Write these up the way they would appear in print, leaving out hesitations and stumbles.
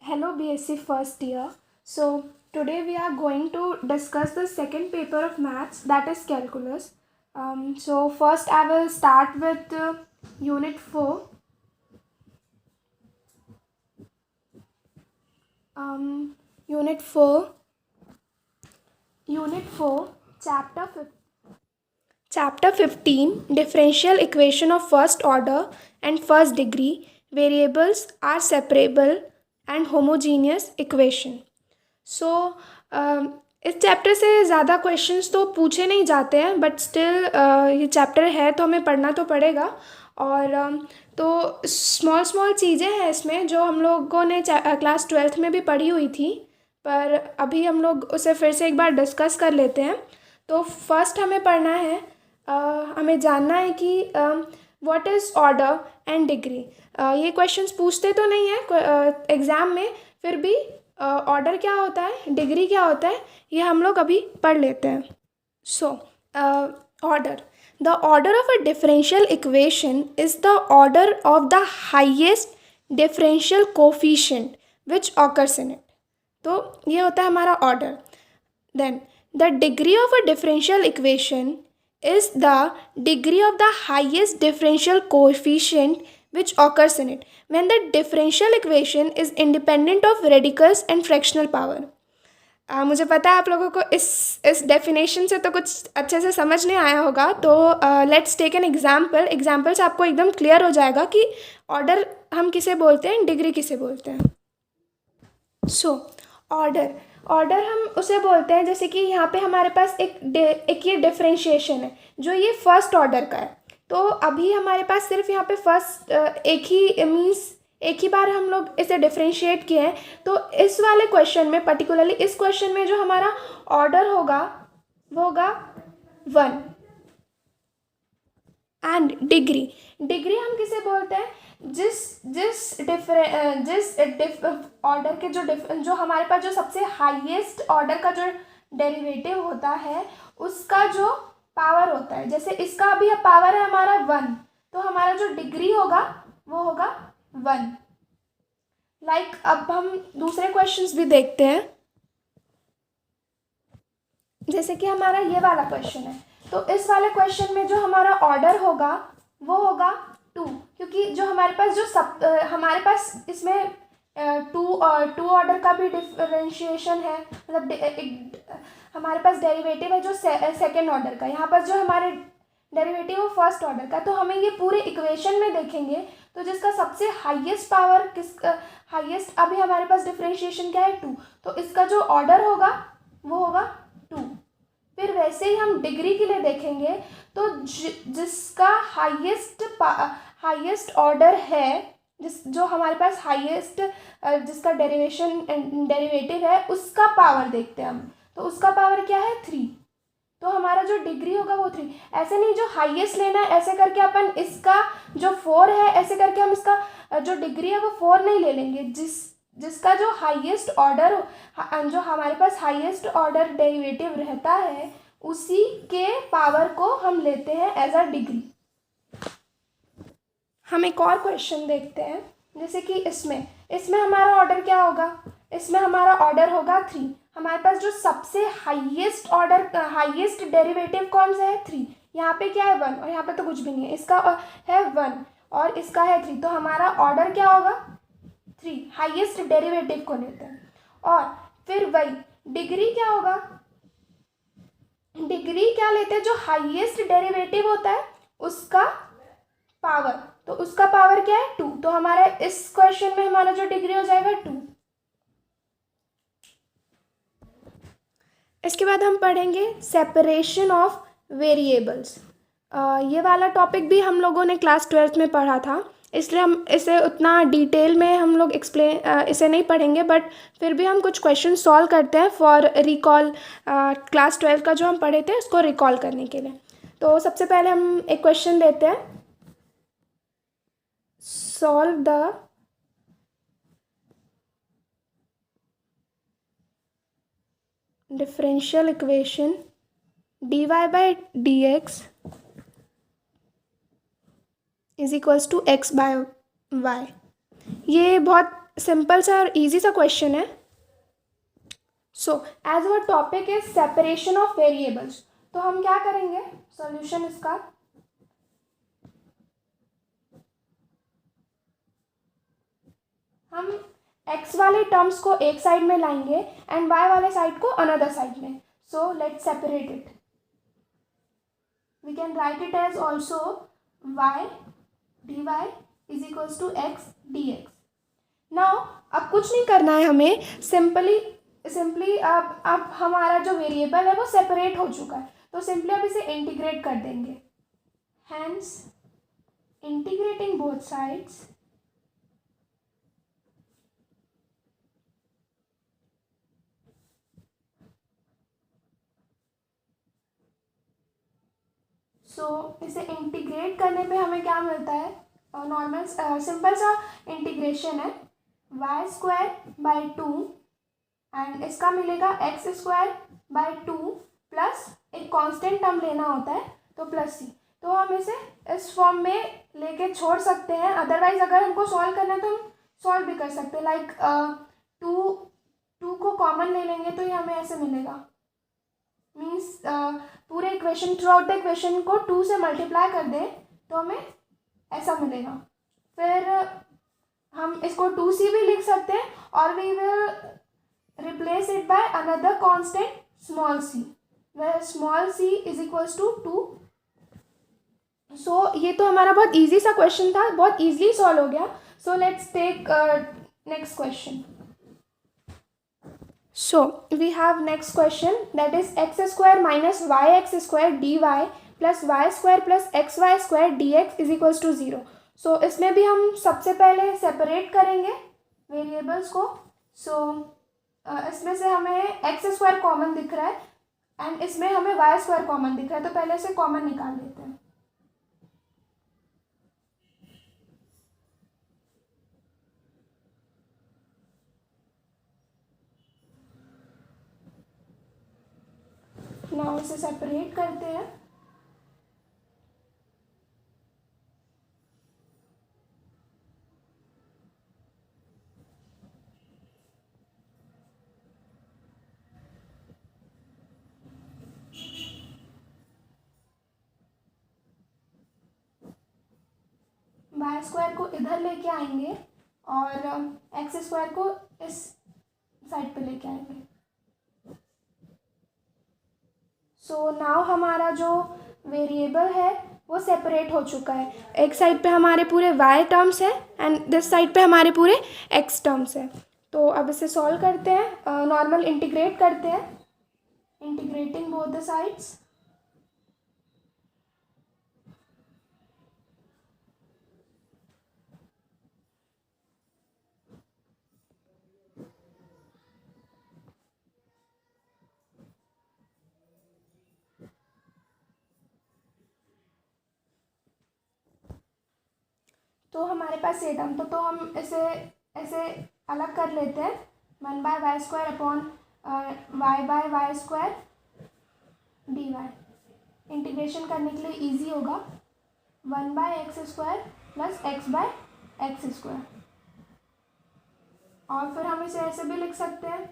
Hello BSc first year. So today we are going to discuss the second paper of maths, that is calculus. So first I will start with unit 4. Unit 4 Unit 4 Chapter 15 Differential equation of first order and first degree, variables are separable and homogeneous equation. सो इस chapter से ज़्यादा questions तो पूछे नहीं जाते हैं, but still ये chapter है तो हमें पढ़ना तो पड़ेगा. और तो स्मॉल स्मॉल चीज़ें हैं इसमें जो हम लोगों ने क्लास 12th में भी पढ़ी हुई थी, पर अभी हम लोग उसे फिर से एक बार डिस्कस कर लेते हैं. तो फर्स्ट हमें पढ़ना है, हमें जानना है कि what is order and degree. ये क्वेश्चंस पूछते तो नहीं है एग्ज़ाम में, फिर भी ऑर्डर क्या होता है, डिग्री क्या होता है, ये हम लोग अभी पढ़ लेते हैं. So order. The order of a differential equation is the order of the highest differential coefficient which occurs in it. तो ये होता है हमारा order. Then the degree of a differential equation is the degree of the highest differential coefficient which occurs in it when the differential equation is independent of radicals and fractional power. मुझे पता है आप लोगों को इस definition से तो कुछ अच्छे से समझ नहीं आया होगा, तो लेट्स टेक एन एग्जाम्पल से आपको एकदम क्लियर हो जाएगा कि ऑर्डर हम किसे बोलते हैं, डिग्री किसे बोलते हैं. सो ऑर्डर हम उसे बोलते हैं जैसे कि यहाँ पे हमारे पास एक ये डिफरेंशिएशन है जो ये फर्स्ट ऑर्डर का है. तो अभी हमारे पास सिर्फ यहाँ पे फर्स्ट एक ही बार हम लोग इसे डिफरेंशिएट किए हैं. तो इस वाले क्वेश्चन में, पर्टिकुलरली इस क्वेश्चन में जो हमारा ऑर्डर होगा वो होगा 1. एंड डिग्री हम किसे बोलते हैं, जिस ऑर्डर के जो हमारे पास जो सबसे हाईएस्ट ऑर्डर का जो डेरिवेटिव होता है उसका जो पावर होता है. जैसे इसका अभी पावर है हमारा 1, तो हमारा जो डिग्री होगा वो होगा 1. लाइक अब हम दूसरे क्वेश्चंस भी देखते हैं. जैसे कि हमारा ये वाला क्वेश्चन है, तो इस वाले क्वेश्चन में जो हमारा ऑर्डर होगा वो होगा 2, क्योंकि जो हमारे पास हमारे पास इसमें टू ऑर्डर का भी डिफरेंशिएशन है, मतलब हमारे पास डेरिवेटिव है जो सेकेंड ऑर्डर का. यहाँ पर जो हमारे डेरिवेटिव है फर्स्ट ऑर्डर का. तो हमें ये पूरे इक्वेशन में देखेंगे तो जिसका सबसे हाईएस्ट पावर हाईएस्ट अभी हमारे पास डिफरेंशिएशन क्या है 2, तो इसका जो ऑर्डर होगा वो होगा 2. फिर वैसे ही हम डिग्री के लिए देखेंगे तो जिसका हाईएस्ट ऑर्डर है, जो हमारे पास हाईएस्ट जिसका डेरिवेटिव है उसका पावर देखते हैं हम. तो उसका पावर क्या है 3, तो हमारा जो डिग्री होगा वो 3. ऐसे नहीं जो हाईएस्ट लेना है ऐसे करके अपन इसका जो 4 है ऐसे करके हम इसका जो डिग्री है वो 4 नहीं ले लेंगे. जिसका जो हाईएस्ट ऑर्डर जो हमारे पास हाईएस्ट ऑर्डर डेरिवेटिव रहता है उसी के पावर को हम लेते हैं एज अ डिग्री. हम एक और क्वेश्चन देखते हैं. जैसे कि इसमें हमारा ऑर्डर क्या होगा, इसमें हमारा ऑर्डर होगा 3. हमारे पास जो सबसे हाईएस्ट डेरिवेटिव कौन सा है 3. यहाँ पे क्या है 1 और यहाँ पे तो कुछ भी नहीं है. इसका है 1 और इसका है 3, तो हमारा ऑर्डर क्या होगा 3. हाईएस्ट डेरिवेटिव को लेते हैं. और फिर वही डिग्री क्या होगा, डिग्री क्या लेते हैं, जो हाईएस्ट डेरिवेटिव होता है उसका पावर. तो उसका पावर क्या है 2, तो हमारा इस क्वेश्चन में हमारा जो डिग्री हो जाएगा 2. इसके बाद हम पढ़ेंगे सेपरेशन ऑफ वेरिएबल्स. ये वाला टॉपिक भी हम लोगों ने क्लास 12th में पढ़ा था, इसलिए हम इसे उतना डिटेल में हम लोग इसे नहीं पढ़ेंगे, बट फिर भी हम कुछ क्वेश्चन सॉल्व करते हैं फॉर रिकॉल. क्लास 12 का जो हम पढ़े थे उसको रिकॉल करने के लिए. तो सबसे पहले हम एक क्वेश्चन लेते हैं. Solve the differential equation dy by dx is equals to x by y. ये बहुत सिंपल सा और इजी सा क्वेश्चन है. So as our topic is separation of variables, तो हम क्या करेंगे सॉल्यूशन इसका. हम x वाले टर्म्स को एक साइड में लाएंगे एंड y वाले साइड को अनदर साइड में. So let's separate it. We can write it as also y dy is equals to x dx. Now अब कुछ नहीं करना है हमें, सिंपली अब हमारा जो वेरिएबल है वो सेपरेट हो चुका है, तो सिंपली अब इसे इंटीग्रेट कर देंगे. Hence integrating both sides, so इसे इंटीग्रेट करने पे हमें क्या मिलता है, नॉर्मल सिंपल सा इंटीग्रेशन है. Y square by two and इसका मिलेगा x square by two plus एक कांस्टेंट टर्म लेना होता है तो प्लस सी. तो हम इसे इस फॉर्म में लेके छोड़ सकते हैं. अदरवाइज अगर हमको सॉल्व करना है तो हम सॉल्व भी कर सकते हैं. लाइक टू को कॉमन ले लेंगे तो ये हमें ऐसे मिलेगा. मीन्स पूरे equation through out the equation को 2 से मल्टीप्लाई कर दें तो हमें ऐसा मिलेगा. फिर हम इसको 2c भी लिख सकते हैं और we will replace it by another constant small c, where small c is equals to 2. So ये तो हमारा बहुत इजी सा क्वेश्चन था, बहुत इजीली सॉल्व हो गया. So let's take next question. So we have next question, that is x square minus yx square dy plus y square plus xy square dx is equals to 0. So इसमें भी हम सबसे पहले separate करेंगे variables को. सो इसमें से हमें x स्क्वायर कॉमन दिख रहा है एंड इसमें हमें y स्क्वायर कॉमन दिख रहा है, तो पहले से कॉमन निकाल लेते हैं. नाउ इसे सेपरेट करते हैं. वाई स्क्वायर को इधर लेके आएंगे और एक्स स्क्वायर को इस साइड पे लेके आएंगे. सो नाउ हमारा जो वेरिएबल है वो सेपरेट हो चुका है. एक साइड पे हमारे पूरे y टर्म्स है एंड दिस साइड पे हमारे पूरे x टर्म्स है. तो अब इसे सॉल्व करते हैं, नॉर्मल इंटीग्रेट करते हैं. इंटीग्रेटिंग बोथ द साइड्स, तो हमारे पास ये टर्म तो हम इसे ऐसे अलग कर लेते हैं. 1 by y square upon y by y square d y. Integration करने के लिए इजी होगा. 1 by x square plus x by x square. और फिर हम इसे ऐसे भी लिख सकते हैं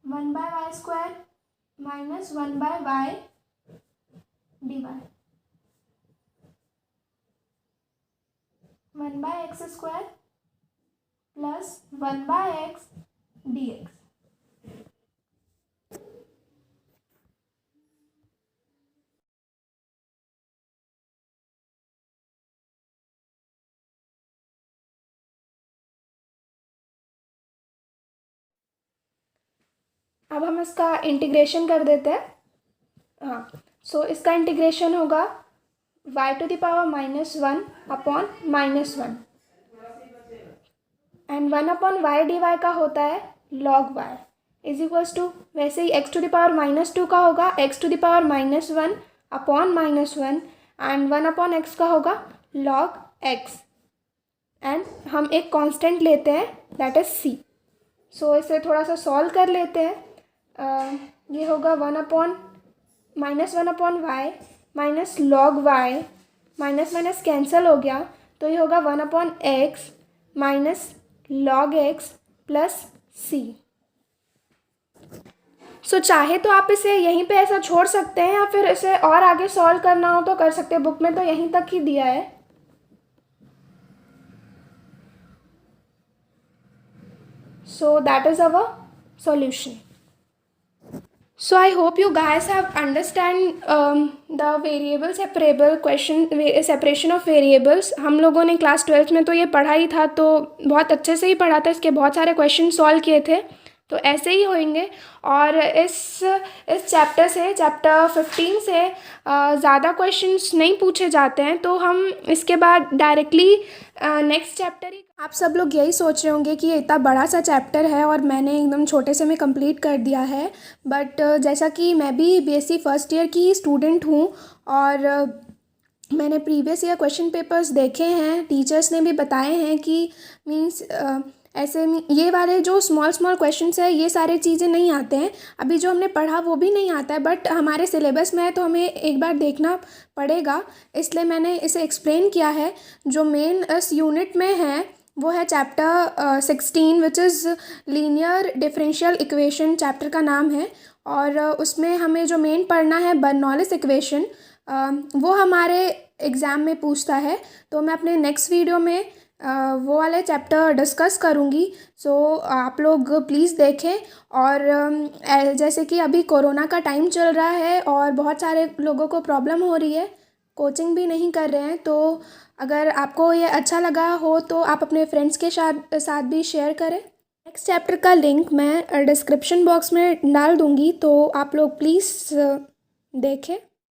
1 by y square minus 1 by y d y. 1 by x square plus 1 by x d x. अब हम इसका इंटीग्रेशन कर देते हैं. हाँ, सो इसका इंटीग्रेशन होगा y to the power -1 upon -1 and 1 upon y d y का होता है log y is equals to, वैसे ही x टू द पावर -2 का होगा x to the power -1 upon -1 and 1 upon x का होगा log x. एंड हम एक कांस्टेंट लेते हैं दैट इज c. सो इसे थोड़ा सा सॉल्व कर लेते हैं. ये होगा 1 upon -1 upon y minus log y, minus minus cancel हो गया तो ये होगा 1 upon x minus log x plus c। So चाहे तो आप इसे यहीं पे ऐसा छोड़ सकते हैं या फिर इसे और आगे सॉल्व करना हो तो कर सकते हैं। बुक में तो यहीं तक ही दिया है। So that is our solution. So I hope you guys have understand the variable separable question, separation of variables. हम लोगों ने क्लास 12th में तो ये पढ़ा ही था, तो बहुत अच्छे से ही पढ़ा था, इसके बहुत सारे क्वेश्चन सॉल्व किए थे। तो ऐसे ही होंगे। और इस चैप्टर से, चैप्टर 15 से ज़्यादा क्वेश्चंस नहीं पूछे जाते हैं, तो हम इसके बाद डायरेक्टली नेक्स्ट चैप्टर ही। आप सब लोग यही सोच रहे होंगे कि ये इतना बड़ा सा चैप्टर है और मैंने एकदम छोटे से में कंप्लीट कर दिया है। बट जैसा कि मैं भी बीएससी फर्स्ट ईयर की स्टूडेंट हूँ और मैंने प्रीवियस ईयर क्वेश्चन पेपर्स देखे हैं, टीचर्स ने भी बताए हैं कि मीन्स ऐसे ये वाले जो स्मॉल क्वेश्चंस है ये सारे चीज़ें नहीं आते हैं। अभी जो हमने पढ़ा वो भी नहीं आता है, बट हमारे सिलेबस में है तो हमें एक बार देखना पड़ेगा, इसलिए मैंने इसे एक्सप्लेन किया है। जो मेन इस यूनिट में है वो है chapter 16 which is linear differential equation, chapter का नाम है। और उसमें हमें जो मेन पढ़ना है बर्नौलिस इक्वेशन, वो हमारे एग्ज़ाम में पूछता है। तो मैं अपने नेक्स्ट वीडियो में वो वाले चैप्टर डिस्कस करूँगी। सो आप लोग प्लीज़ देखें। और जैसे कि अभी कोरोना का टाइम चल रहा है और बहुत सारे लोगों को प्रॉब्लम हो रही है, कोचिंग भी नहीं कर रहे हैं, तो अगर आपको ये अच्छा लगा हो तो आप अपने फ्रेंड्स के साथ भी शेयर करें। नेक्स्ट चैप्टर का लिंक मैं डिस्क्रिप्शन बॉक्स में डाल दूँगी, तो आप लोग प्लीज़ देखें।